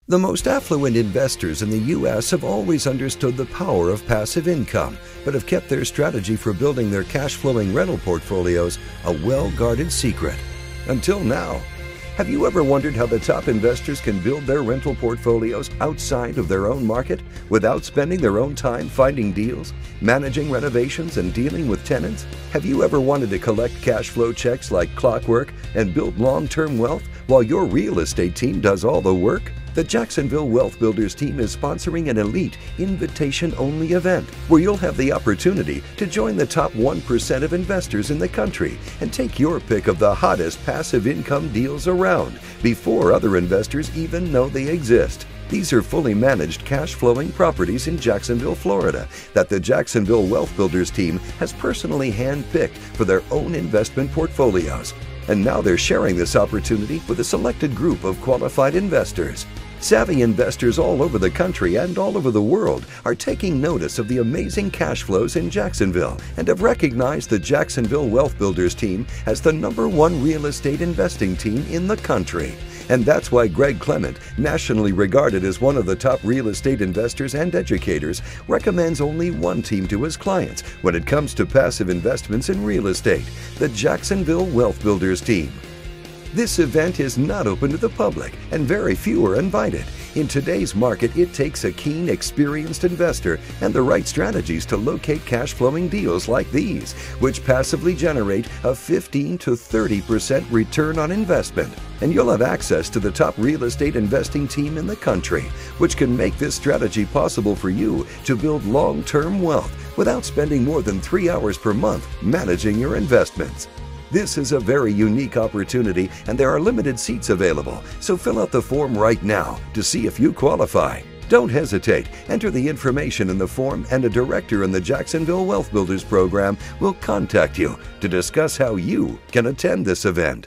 The most affluent investors in the U.S. have always understood the power of passive income, but have kept their strategy for building their cash-flowing rental portfolios a well-guarded secret. Until now. Have you ever wondered how the top investors can build their rental portfolios outside of their own market without spending their own time finding deals, managing renovations, and dealing with tenants? Have you ever wanted to collect cash flow checks like clockwork and build long-term wealth while your real estate team does all the work? The Jacksonville Wealth Builders team is sponsoring an elite, invitation-only event where you'll have the opportunity to join the top 1% of investors in the country and take your pick of the hottest passive income deals around before other investors even know they exist. These are fully managed cash-flowing properties in Jacksonville, Florida that the Jacksonville Wealth Builders team has personally hand-picked for their own investment portfolios. And now they're sharing this opportunity with a selected group of qualified investors. Savvy investors all over the country and all over the world are taking notice of the amazing cash flows in Jacksonville and have recognized the Jacksonville Wealth Builders team as the #1 real estate investing team in the country. And that's why Greg Clement, nationally regarded as one of the top real estate investors and educators, recommends only one team to his clients when it comes to passive investments in real estate: the Jacksonville Wealth Builders team. This event is not open to the public, and very few are invited. In today's market, it takes a keen, experienced investor and the right strategies to locate cash-flowing deals like these, which passively generate a 15 to 30% return on investment. And you'll have access to the top real estate investing team in the country, which can make this strategy possible for you to build long-term wealth without spending more than 3 hours per month managing your investments. This is a very unique opportunity, and there are limited seats available, so fill out the form right now to see if you qualify. Don't hesitate. Enter the information in the form, and a director in the Jacksonville Wealth Builders program will contact you to discuss how you can attend this event.